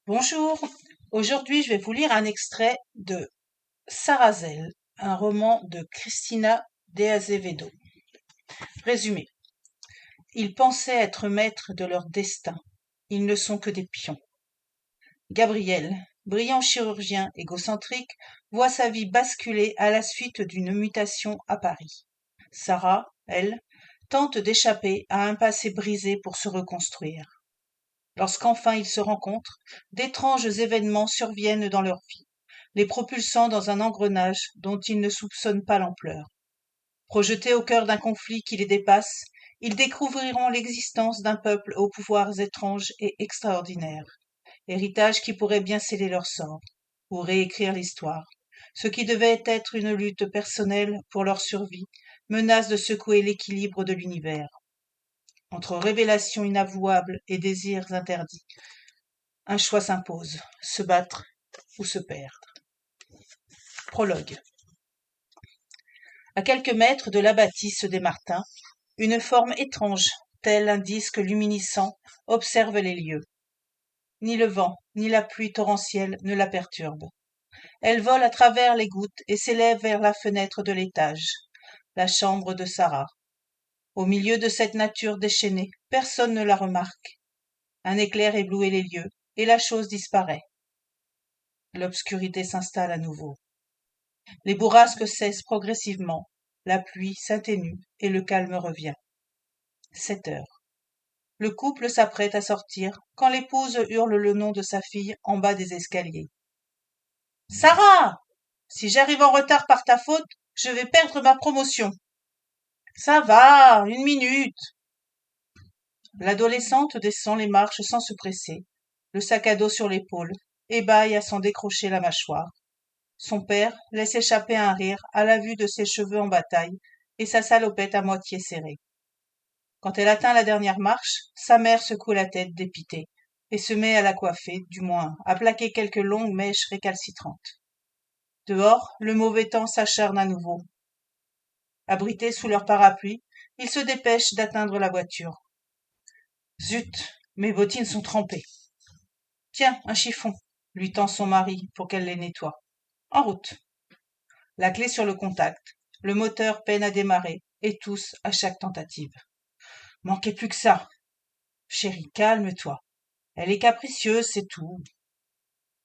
Bonjour, aujourd'hui je vais vous lire un extrait de Sarrazelle, un roman de Cristina de Azevedo. Résumé. Ils pensaient être maîtres de leur destin. Ils ne sont que des pions. Gabriel, brillant chirurgien égocentrique, voit sa vie basculer à la suite d'une mutation à Paris. Sarah, elle, tente d'échapper à un passé brisé pour se reconstruire. Lorsqu'enfin ils se rencontrent, d'étranges événements surviennent dans leur vie, les propulsant dans un engrenage dont ils ne soupçonnent pas l'ampleur. Projetés au cœur d'un conflit qui les dépasse, ils découvriront l'existence d'un peuple aux pouvoirs étranges et extraordinaires, héritage qui pourrait bien sceller leur sort, ou réécrire l'histoire. Ce qui devait être une lutte personnelle pour leur survie menace de secouer l'équilibre de l'univers. Entre révélations inavouables et désirs interdits, un choix s'impose, se battre ou se perdre. Prologue. À quelques mètres de la bâtisse des Martins, une forme étrange, tel un disque luminescent, observe les lieux. Ni le vent, ni la pluie torrentielle ne la perturbent. Elle vole à travers les gouttes et s'élève vers la fenêtre de l'étage, la chambre de Sarah. Au milieu de cette nature déchaînée, personne ne la remarque. Un éclair éblouit les lieux, et la chose disparaît. L'obscurité s'installe à nouveau. Les bourrasques cessent progressivement, la pluie s'atténue et le calme revient. 7 heures. Le couple s'apprête à sortir quand l'épouse hurle le nom de sa fille en bas des escaliers. « Sarah! Si j'arrive en retard par ta faute, je vais perdre ma promotion. »« Ça va, 1 minute. » L'adolescente descend les marches sans se presser, le sac à dos sur l'épaule, et bâille à s'en décrocher la mâchoire. Son père laisse échapper un rire à la vue de ses cheveux en bataille et sa salopette à moitié serrée. Quand elle atteint la dernière marche, sa mère secoue la tête dépitée et se met à la coiffer, du moins à plaquer quelques longues mèches récalcitrantes. Dehors, le mauvais temps s'acharne à nouveau. Abrités sous leur parapluie, ils se dépêchent d'atteindre la voiture. Zut, mes bottines sont trempées. Tiens, un chiffon, lui tend son mari pour qu'elle les nettoie. En route. La clé sur le contact, le moteur peine à démarrer, et tousse à chaque tentative. Manquait plus que ça. Chérie, calme-toi. Elle est capricieuse, c'est tout.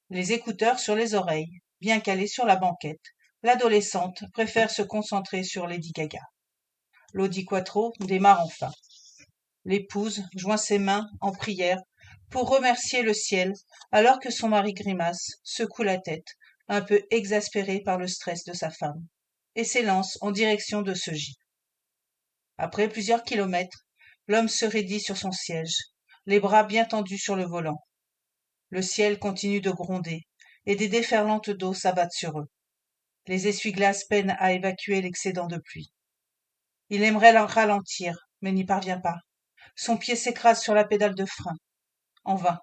Les écouteurs sur les oreilles, bien calés sur la banquette, l'adolescente préfère se concentrer sur Lady Gaga. L'Audi Quattro démarre enfin. L'épouse joint ses mains en prière pour remercier le ciel alors que son mari grimace, secoue la tête, un peu exaspéré par le stress de sa femme, et s'élance en direction de ce gîte. Après plusieurs kilomètres, l'homme se raidit sur son siège, les bras bien tendus sur le volant. Le ciel continue de gronder, et des déferlantes d'eau s'abattent sur eux. Les essuie-glaces peinent à évacuer l'excédent de pluie. Il aimerait ralentir, mais n'y parvient pas. Son pied s'écrase sur la pédale de frein. En vain.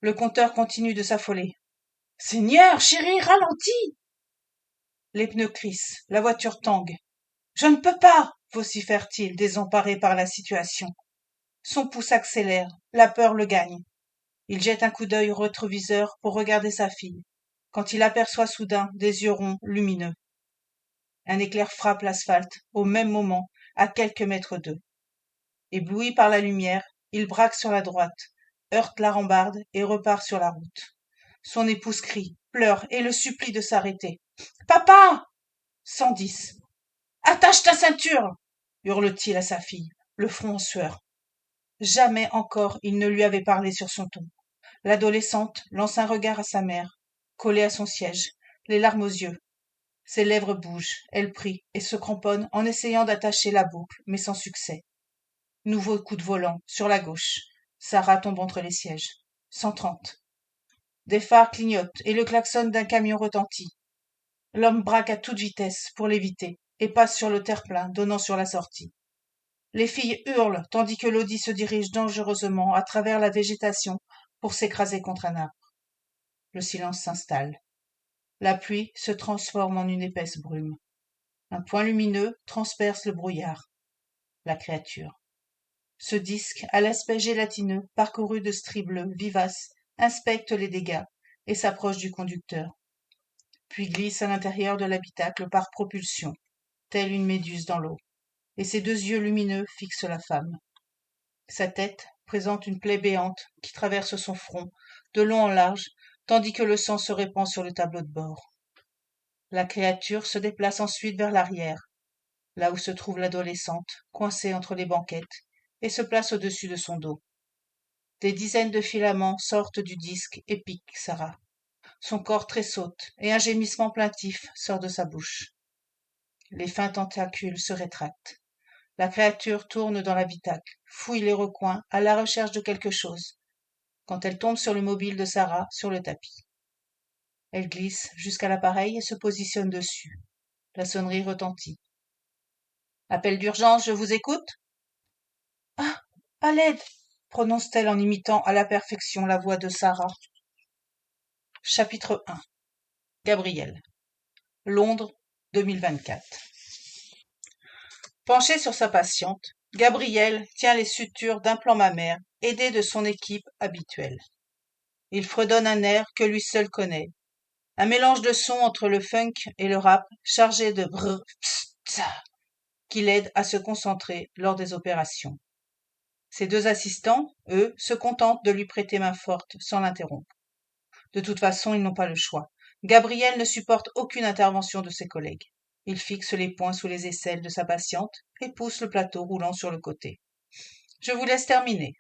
Le compteur continue de s'affoler. « Seigneur, chérie, ralentis !» Les pneus crissent, la voiture tangue. « Je ne peux pas !» vocifère-t-il, désemparé par la situation. Son pouls accélère, la peur le gagne. Il jette un coup d'œil au rétroviseur pour regarder sa fille, quand il aperçoit soudain des yeux ronds lumineux. Un éclair frappe l'asphalte, au même moment, à quelques mètres d'eux. Ébloui par la lumière, il braque sur la droite, heurte la rambarde et repart sur la route. Son épouse crie, pleure et le supplie de s'arrêter. « Papa !» 110. « Attache ta ceinture !» hurle-t-il à sa fille, le front en sueur. Jamais encore il ne lui avait parlé sur son ton. L'adolescente lance un regard à sa mère, collée à son siège, les larmes aux yeux. Ses lèvres bougent, elle prie et se cramponne en essayant d'attacher la boucle, mais sans succès. Nouveau coup de volant, sur la gauche. Sarah tombe entre les sièges. 130. Des phares clignotent et le klaxon d'un camion retentit. L'homme braque à toute vitesse pour l'éviter et passe sur le terre-plein donnant sur la sortie. Les filles hurlent tandis que l'Audi se dirige dangereusement à travers la végétation pour s'écraser contre un arbre. Le silence s'installe. La pluie se transforme en une épaisse brume. Un point lumineux transperce le brouillard. La créature. Ce disque, à l'aspect gélatineux, parcouru de stries bleues vivaces, inspecte les dégâts et s'approche du conducteur, puis glisse à l'intérieur de l'habitacle par propulsion, telle une méduse dans l'eau, et ses deux yeux lumineux fixent la femme. Sa tête présente une plaie béante qui traverse son front de long en large, tandis que le sang se répand sur le tableau de bord. La créature se déplace ensuite vers l'arrière, là où se trouve l'adolescente, coincée entre les banquettes, et se place au-dessus de son dos. Des dizaines de filaments sortent du disque et piquent Sarah. Son corps tressaute, et un gémissement plaintif sort de sa bouche. Les fins tentacules se rétractent. La créature tourne dans l'habitacle, fouille les recoins à la recherche de quelque chose, quand elle tombe sur le mobile de Sarah sur le tapis. Elle glisse jusqu'à l'appareil et se positionne dessus. La sonnerie retentit. Appel d'urgence, je vous écoute. Ah, à l'aide, prononce-t-elle en imitant à la perfection la voix de Sarah. Chapitre 1. Gabrielle. Londres, 2024. Penchée sur sa patiente, Gabrielle tient les sutures d'un plan mammaire, aidée de son équipe habituelle. Il fredonne un air que lui seul connaît, un mélange de sons entre le funk et le rap chargé de brr, pss, tsa, qui l'aide à se concentrer lors des opérations. Ses deux assistants, eux, se contentent de lui prêter main forte sans l'interrompre. De toute façon, ils n'ont pas le choix. Gabriel ne supporte aucune intervention de ses collègues. Il fixe les poings sous les aisselles de sa patiente et pousse le plateau roulant sur le côté. « Je vous laisse terminer. »«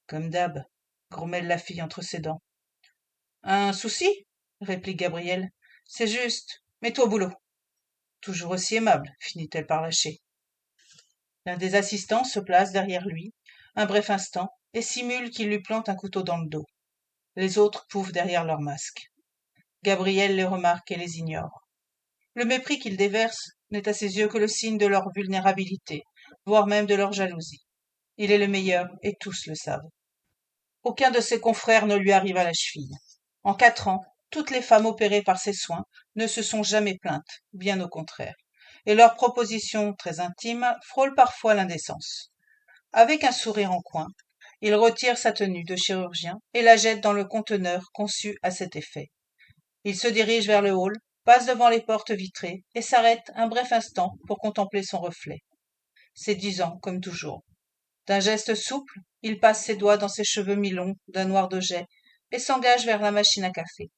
Comme d'hab, » grommelle la fille entre ses dents. « Un souci ?» réplique Gabriel. « C'est juste. Mets-toi au boulot. » Toujours aussi aimable, finit-elle par lâcher. L'un des assistants se place derrière lui, un bref instant, et simule qu'il lui plante un couteau dans le dos. Les autres pouffent derrière leur masque. Gabriel les remarque et les ignore. Le mépris qu'ils déversent n'est à ses yeux que le signe de leur vulnérabilité, voire même de leur jalousie. Il est le meilleur et tous le savent. Aucun de ses confrères ne lui arrive à la cheville. En 4 ans, toutes les femmes opérées par ses soins ne se sont jamais plaintes, bien au contraire, et leurs propositions très intimes frôlent parfois l'indécence. Avec un sourire en coin, il retire sa tenue de chirurgien et la jette dans le conteneur conçu à cet effet. Il se dirige vers le hall, passe devant les portes vitrées et s'arrête un bref instant pour contempler son reflet. Séduisant comme toujours. D'un geste souple, il passe ses doigts dans ses cheveux mi-longs d'un noir de jais et s'engage vers la machine à café.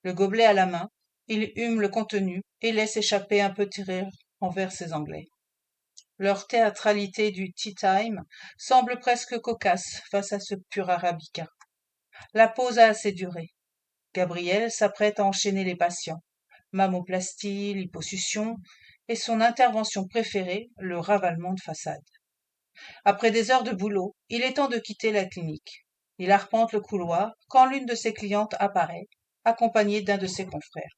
Le gobelet à la main, il hume le contenu et laisse échapper un petit rire envers ses Anglais. Leur théâtralité du tea time semble presque cocasse face à ce pur arabica. La pause a assez duré. Gabriel s'apprête à enchaîner les patients. Mammoplastie, liposuction et son intervention préférée, le ravalement de façade. Après des heures de boulot, il est temps de quitter la clinique. Il arpente le couloir quand l'une de ses clientes apparaît, accompagnée d'un de ses confrères.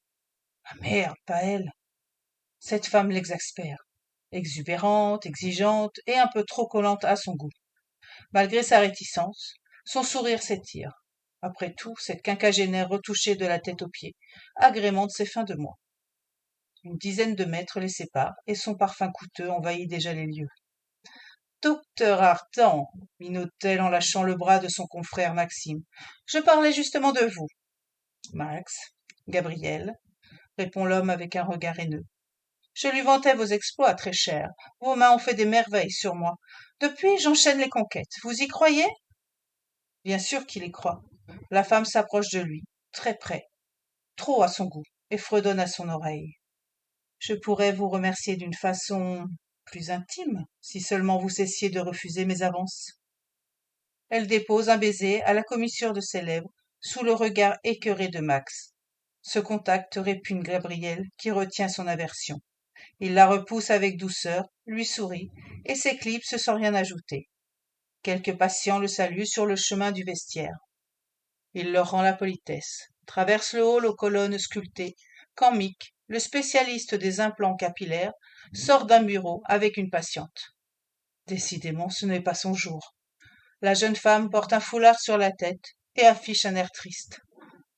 Ah merde, pas elle. Cette femme l'exaspère. Exubérante, exigeante et un peu trop collante à son goût. Malgré sa réticence, son sourire s'étire. Après tout, cette quinquagénaire retouchée de la tête aux pieds agrémente ses fins de mois. Une dizaine de mètres les séparent et son parfum coûteux envahit déjà les lieux. Docteur Artan, minote-t-elle en lâchant le bras de son confrère Maxime, je parlais justement de vous. Max, Gabriel, répond l'homme avec un regard haineux. Je lui vantais vos exploits, très cher. Vos mains ont fait des merveilles sur moi. Depuis, j'enchaîne les conquêtes. Vous y croyez? Bien sûr qu'il y croit. La femme s'approche de lui, très près, trop à son goût, et fredonne à son oreille. Je pourrais vous remercier d'une façon plus intime, si seulement vous cessiez de refuser mes avances. Elle dépose un baiser à la commissure de ses lèvres, sous le regard écœuré de Max. Ce contact répugne Gabriel, qui retient son aversion. Il la repousse avec douceur, lui sourit, et s'éclipse sans rien ajouter. Quelques patients le saluent sur le chemin du vestiaire. Il leur rend la politesse, traverse le hall aux colonnes sculptées, quand Mick, le spécialiste des implants capillaires, sort d'un bureau avec une patiente. Décidément, ce n'est pas son jour. La jeune femme porte un foulard sur la tête et affiche un air triste.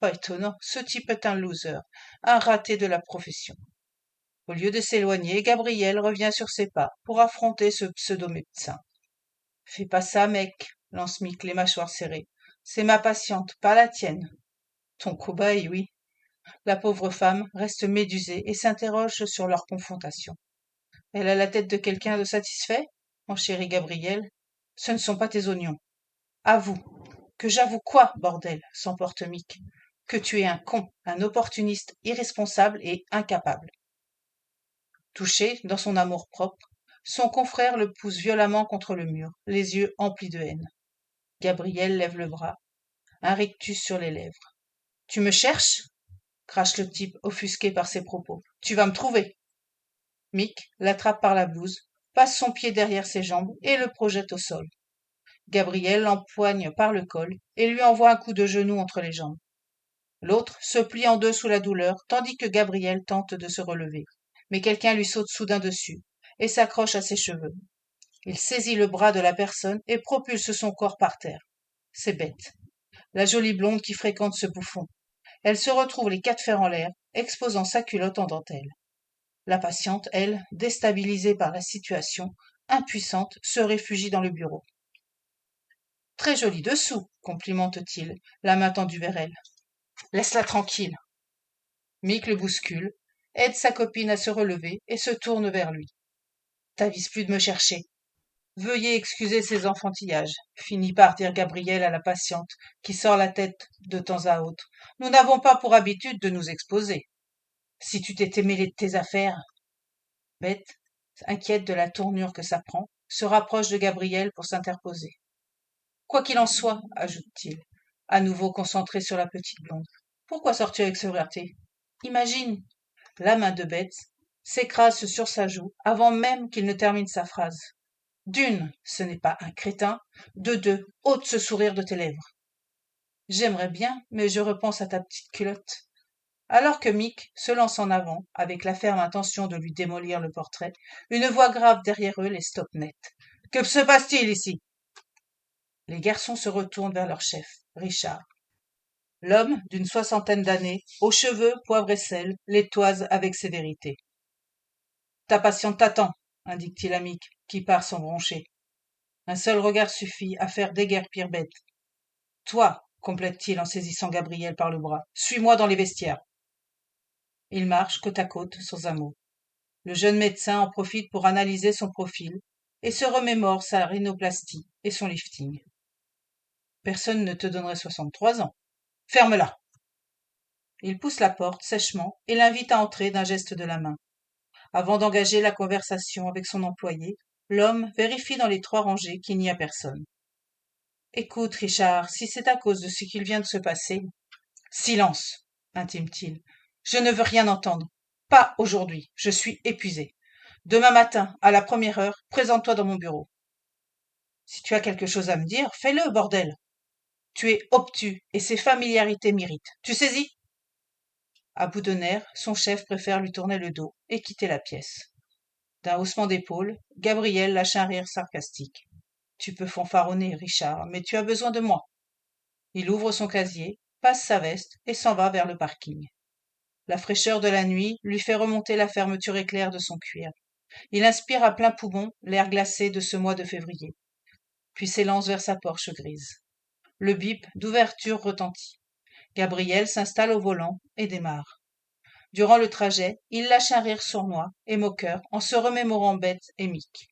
Pas étonnant, ce type est un loser, un raté de la profession. Au lieu de s'éloigner, Gabriel revient sur ses pas pour affronter ce pseudo-médecin. Fais pas ça, mec, lance Mick les mâchoires serrées. C'est ma patiente, pas la tienne. Ton cobaye, oui. La pauvre femme reste médusée et s'interroge sur leur confrontation. Elle a la tête de quelqu'un de satisfait, enchérit Gabriel. Ce ne sont pas tes oignons. Avoue. Que j'avoue quoi, bordel, s'emporte Mick. Que tu es un con, un opportuniste irresponsable et incapable. Touché dans son amour-propre, son confrère le pousse violemment contre le mur, les yeux emplis de haine. Gabriel lève le bras, un rictus sur les lèvres. Tu me cherches? Crache le type, offusqué par ses propos. Tu vas me trouver. Mick l'attrape par la blouse, passe son pied derrière ses jambes et le projette au sol. Gabriel l'empoigne par le col et lui envoie un coup de genou entre les jambes. L'autre se plie en deux sous la douleur, tandis que Gabriel tente de se relever. Mais quelqu'un lui saute soudain dessus et s'accroche à ses cheveux. Il saisit le bras de la personne et propulse son corps par terre. C'est bête. La jolie blonde qui fréquente ce bouffon. Elle se retrouve les quatre fers en l'air, exposant sa culotte en dentelle. La patiente, elle, déstabilisée par la situation, impuissante, se réfugie dans le bureau. Très joli dessous, complimente-t-il, la main tendue vers elle. Laisse-la tranquille. Mick le bouscule, aide sa copine à se relever et se tourne vers lui. T'avises plus de me chercher. Veuillez excuser ces enfantillages, finit par dire Gabriel à la patiente, qui sort la tête de temps à autre. Nous n'avons pas pour habitude de nous exposer. Si tu t'étais mêlé de tes affaires. Bête, inquiète de la tournure que ça prend, se rapproche de Gabriel pour s'interposer. Quoi qu'il en soit, ajoute-t-il, à nouveau concentré sur la petite blonde. Pourquoi sors-tu avec ce raté? Imagine. La main de Bête s'écrase sur sa joue avant même qu'il ne termine sa phrase. D'une, ce n'est pas un crétin. De deux, ôte ce sourire de tes lèvres. J'aimerais bien, mais je repense à ta petite culotte. Alors que Mick se lance en avant, avec la ferme intention de lui démolir le portrait, une voix grave derrière eux les stoppe net. Que se passe-t-il ici? Les garçons se retournent vers leur chef, Richard. L'homme, d'une soixantaine d'années, aux cheveux poivre et sel, les toise avec sévérité. Ta patiente t'attend, indique-t-il à Mick, qui part sans broncher. Un seul regard suffit à faire déguerpir Bête. Toi, complète-t-il en saisissant Gabriel par le bras, suis-moi dans les vestiaires. Ils marchent côte à côte, sans un mot. Le jeune médecin en profite pour analyser son profil et se remémore sa rhinoplastie et son lifting. Personne ne te donnerait 63 ans. Ferme-la. Il pousse la porte sèchement et l'invite à entrer d'un geste de la main. Avant d'engager la conversation avec son employé, l'homme vérifie dans les trois rangées qu'il n'y a personne. Écoute, Richard, si c'est à cause de ce qu'il vient de se passer. Silence, intime-t-il. Je ne veux rien entendre. Pas aujourd'hui. Je suis épuisé. Demain matin, à la première heure, présente-toi dans mon bureau. Si tu as quelque chose à me dire, fais-le, bordel. Tu es obtus et ces familiarités m'irritent. Tu saisis? À bout de nerfs, son chef préfère lui tourner le dos et quitter la pièce. D'un haussement d'épaules, Gabriel lâche un rire sarcastique. Tu peux fanfaronner, Richard, mais tu as besoin de moi. Il ouvre son casier, passe sa veste et s'en va vers le parking. La fraîcheur de la nuit lui fait remonter la fermeture éclair de son cuir. Il inspire à plein poumon l'air glacé de ce mois de février, puis s'élance vers sa Porsche grise. Le bip d'ouverture retentit. Gabriel s'installe au volant et démarre. Durant le trajet, il lâche un rire sournois et moqueur en se remémorant Bête et Mick.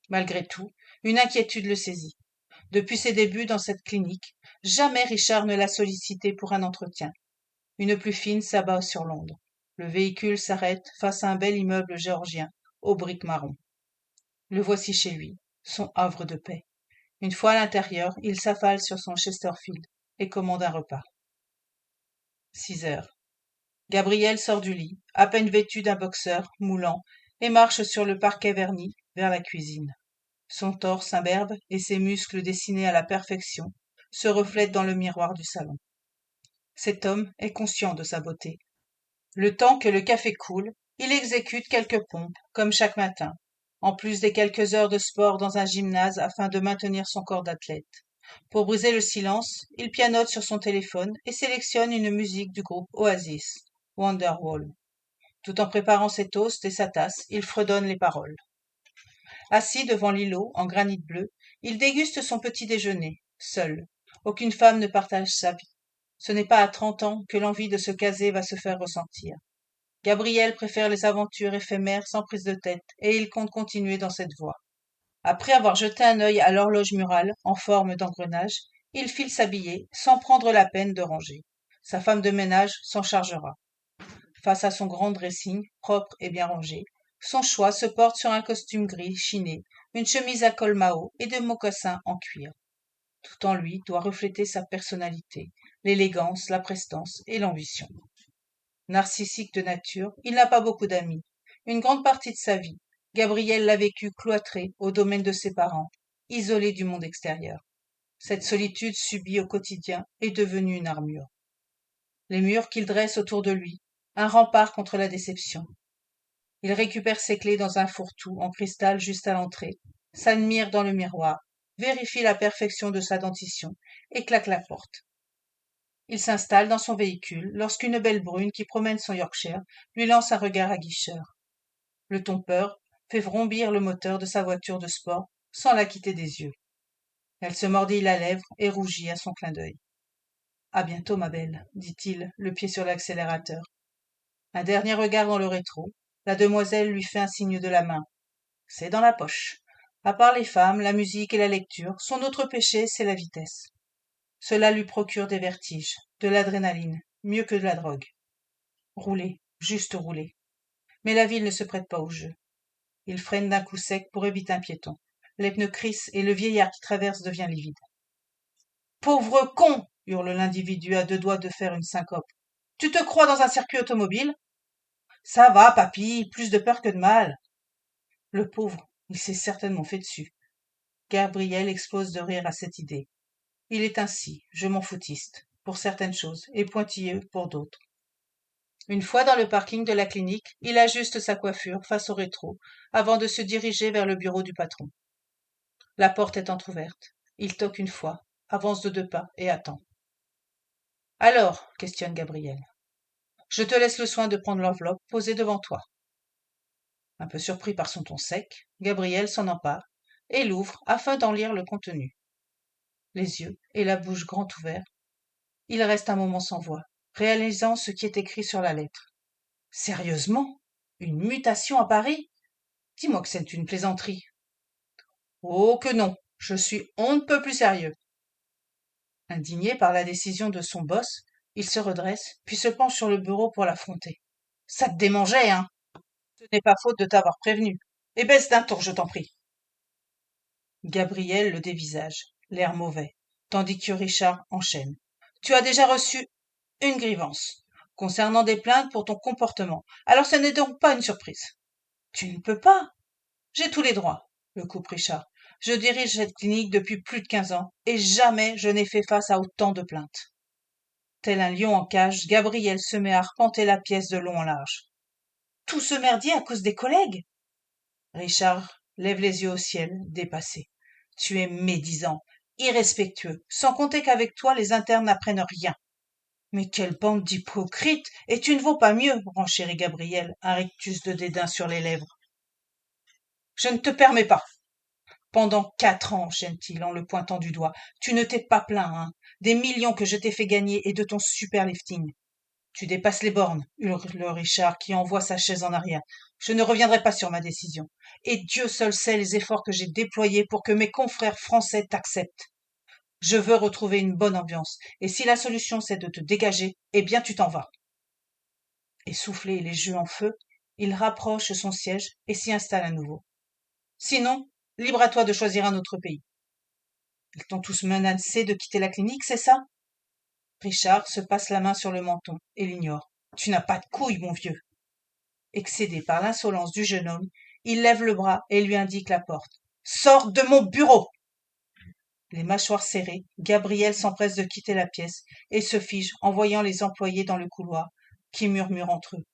Malgré tout, une inquiétude le saisit. Depuis ses débuts dans cette clinique, jamais Richard ne l'a sollicité pour un entretien. Une pluie fine s'abat sur Londres. Le véhicule s'arrête face à un bel immeuble géorgien, aux briques marron. Le voici chez lui, son havre de paix. Une fois à l'intérieur, il s'affale sur son Chesterfield et commande un repas. 6 heures. Gabriel sort du lit, à peine vêtu d'un boxeur moulant, et marche sur le parquet verni vers la cuisine. Son torse imberbe et ses muscles dessinés à la perfection se reflètent dans le miroir du salon. Cet homme est conscient de sa beauté. Le temps que le café coule, il exécute quelques pompes, comme chaque matin, en plus des quelques heures de sport dans un gymnase afin de maintenir son corps d'athlète. Pour briser le silence, il pianote sur son téléphone et sélectionne une musique du groupe Oasis, Wonderwall. Tout en préparant ses toasts et sa tasse, il fredonne les paroles. Assis devant l'îlot en granit bleu, il déguste son petit déjeuner, seul, Aucune femme ne partage sa vie. Ce n'est pas à 30 ans que l'envie de se caser va se faire ressentir. Gabriel préfère les aventures éphémères sans prise de tête, et il compte continuer dans cette voie. Après avoir jeté un œil à l'horloge murale, en forme d'engrenage, il file s'habiller, sans prendre la peine de ranger. Sa femme de ménage s'en chargera. Face à son grand dressing, propre et bien rangé, son choix se porte sur un costume gris chiné, une chemise à col Mao et des mocassins en cuir. Tout en lui doit refléter sa personnalité, l'élégance, la prestance et l'ambition. Narcissique de nature, il n'a pas beaucoup d'amis. Une grande partie de sa vie, Gabriel l'a vécu cloîtré au domaine de ses parents, isolé du monde extérieur. Cette solitude subie au quotidien est devenue une armure. Les murs qu'il dresse autour de lui, un rempart contre la déception. Il récupère ses clés dans un fourre-tout en cristal juste à l'entrée, s'admire dans le miroir, vérifie la perfection de sa dentition et claque la porte. Il s'installe dans son véhicule lorsqu'une belle brune qui promène son Yorkshire lui lance un regard aguicheur. Le tompeur fait vrombir le moteur de sa voiture de sport sans la quitter des yeux. Elle se mordit la lèvre et rougit à son clin d'œil. À bientôt, ma belle, dit-il, le pied sur l'accélérateur. Un dernier regard dans le rétro. La demoiselle lui fait un signe de la main. C'est dans la poche. À part les femmes, la musique et la lecture, son autre péché, c'est la vitesse. Cela lui procure des vertiges, de l'adrénaline, mieux que de la drogue. Rouler, juste rouler. Mais la ville ne se prête pas au jeu. Il freine d'un coup sec pour éviter un piéton. Les pneus crissent et le vieillard qui traverse devient livide. Pauvre con! Hurle l'individu à 2 doigts de faire une syncope. Tu te crois dans un circuit automobile? Ça va, papy, plus de peur que de mal. Le pauvre, il s'est certainement fait dessus. Gabriel explose de rire à cette idée. Il est ainsi, je m'en foutiste, pour certaines choses, et pointilleux pour d'autres. Une fois dans le parking de la clinique, il ajuste sa coiffure face au rétro, avant de se diriger vers le bureau du patron. La porte est entr'ouverte. Il toque une fois, avance de 2 pas et attend. Alors, questionne Gabriel. Je te laisse le soin de prendre l'enveloppe posée devant toi. Un peu surpris par son ton sec, Gabriel s'en empare et l'ouvre afin d'en lire le contenu. Les yeux et la bouche grand ouverts, il reste un moment sans voix, réalisant ce qui est écrit sur la lettre. Sérieusement? Une mutation à Paris? Dis-moi que c'est une plaisanterie. Oh que non, je suis on ne peut plus sérieux. Indigné par la décision de son boss, il se redresse, puis se penche sur le bureau pour l'affronter. Ça te démangeait, hein? Ce n'est pas faute de t'avoir prévenu. Et baisse d'un tour, je t'en prie. Gabriel le dévisage, l'air mauvais, tandis que Richard enchaîne. Tu as déjà reçu une grievance concernant des plaintes pour ton comportement. Alors ce n'est donc pas une surprise. Tu ne peux pas. J'ai tous les droits, le coupe Richard. Je dirige cette clinique depuis plus de 15 ans et jamais je n'ai fait face à autant de plaintes. Tel un lion en cage, Gabriel se met à arpenter la pièce de long en large. Tout ce merdier à cause des collègues? Richard lève les yeux au ciel, dépassé. Tu es médisant, irrespectueux, sans compter qu'avec toi les internes n'apprennent rien. Mais quelle bande d'hypocrites! Et tu ne vaux pas mieux, renchérit Gabriel, un rictus de dédain sur les lèvres. Je ne te permets pas. Pendant 4 ans, enchaîne-t-il en le pointant du doigt, tu ne t'es pas plaint, hein? Des millions que je t'ai fait gagner et de ton super lifting. Tu dépasses les bornes, hurle Richard qui envoie sa chaise en arrière. Je ne reviendrai pas sur ma décision. Et Dieu seul sait les efforts que j'ai déployés pour que mes confrères français t'acceptent. Je veux retrouver une bonne ambiance, et si la solution c'est de te dégager, eh bien tu t'en vas. Essoufflé et les yeux en feu, il rapproche son siège et s'y installe à nouveau. Sinon, libre à toi de choisir un autre pays. Ils t'ont tous menacé de quitter la clinique, c'est ça? Richard se passe la main sur le menton et l'ignore. Tu n'as pas de couilles, mon vieux. Excédé par l'insolence du jeune homme, il lève le bras et lui indique la porte. Sors de mon bureau! Les mâchoires serrées, Gabriel s'empresse de quitter la pièce et se fige en voyant les employés dans le couloir, qui murmurent entre eux.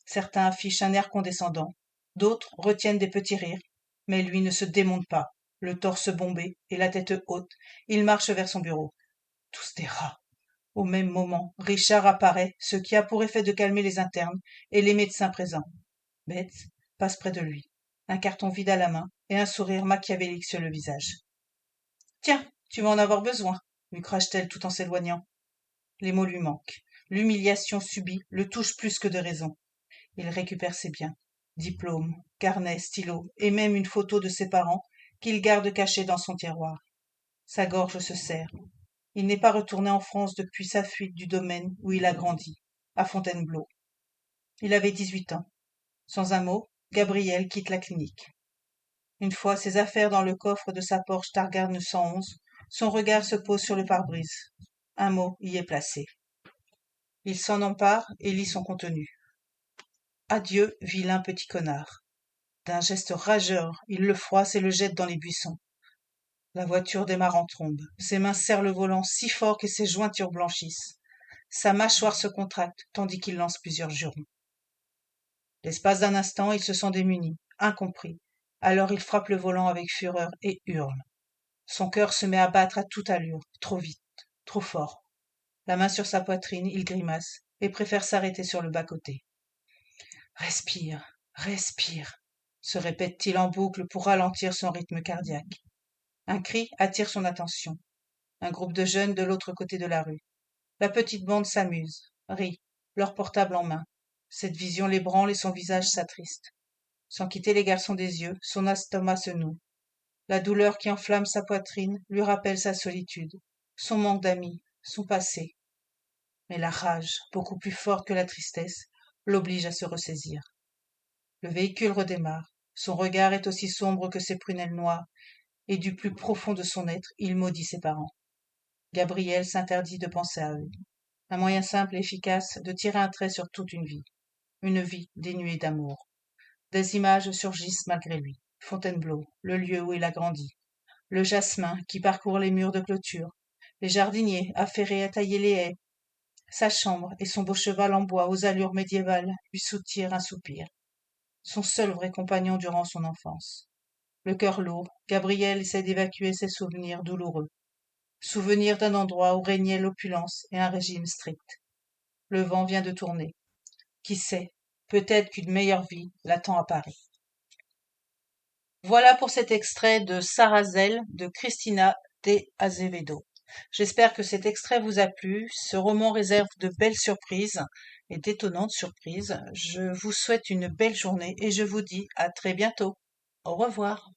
Certains affichent un air condescendant, d'autres retiennent des petits rires, mais lui ne se démonte pas. Le torse bombé et la tête haute, il marche vers son bureau. Tous des rats. Au même moment, Richard apparaît, ce qui a pour effet de calmer les internes et les médecins présents. Betts passe près de lui, un carton vide à la main et un sourire machiavélique sur le visage. Tiens, tu vas en avoir besoin. lui crache-t-elle tout en s'éloignant. Les mots lui manquent. L'humiliation subie le touche plus que de raison. Il récupère ses biens. Diplôme, carnet, stylo, et même une photo de ses parents qu'il garde cachée dans son tiroir. Sa gorge se serre. Il n'est pas retourné en France depuis sa fuite du domaine où il a grandi, à Fontainebleau. Il avait 18 ans. Sans un mot, Gabriel quitte la clinique. Une fois ses affaires dans le coffre de sa Porsche Targa 111, son regard se pose sur le pare-brise. Un mot y est placé. Il s'en empare et lit son contenu. Adieu, vilain petit connard. D'un geste rageur, il le froisse et le jette dans les buissons. La voiture démarre en trombe. Ses mains serrent le volant si fort que ses jointures blanchissent. Sa mâchoire se contracte tandis qu'il lance plusieurs jurons. L'espace d'un instant, il se sent démuni, incompris. Alors il frappe le volant avec fureur et hurle. Son cœur se met à battre à toute allure, trop vite, trop fort. La main sur sa poitrine, il grimace et préfère s'arrêter sur le bas-côté. Respire, respire, se répète-t-il en boucle pour ralentir son rythme cardiaque. Un cri attire son attention. Un groupe de jeunes de l'autre côté de la rue. La petite bande s'amuse, rit, leur portable en main. Cette vision l'ébranle et son visage s'attriste. Sans quitter les garçons des yeux, son estomac se noue. La douleur qui enflamme sa poitrine lui rappelle sa solitude, son manque d'amis, son passé. Mais la rage, beaucoup plus forte que la tristesse, l'oblige à se ressaisir. Le véhicule redémarre. Son regard est aussi sombre que ses prunelles noires, et du plus profond de son être, il maudit ses parents. Gabriel s'interdit de penser à eux. Un moyen simple et efficace de tirer un trait sur toute une vie dénuée d'amour. Des images surgissent malgré lui. Fontainebleau, le lieu où il a grandi. Le jasmin qui parcourt les murs de clôture. Les jardiniers affairés à tailler les haies. Sa chambre et son beau cheval en bois aux allures médiévales lui soutirent un soupir. Son seul vrai compagnon durant son enfance. Le cœur lourd, Gabriel essaie d'évacuer ses souvenirs douloureux. Souvenirs d'un endroit où régnait l'opulence et un régime strict. Le vent vient de tourner. Qui sait, peut-être qu'une meilleure vie l'attend à Paris. Voilà pour cet extrait de Sarrazelle de Cristina de Azevedo. J'espère que cet extrait vous a plu. Ce roman réserve de belles surprises et d'étonnantes surprises. Je vous souhaite une belle journée et je vous dis à très bientôt. Au revoir.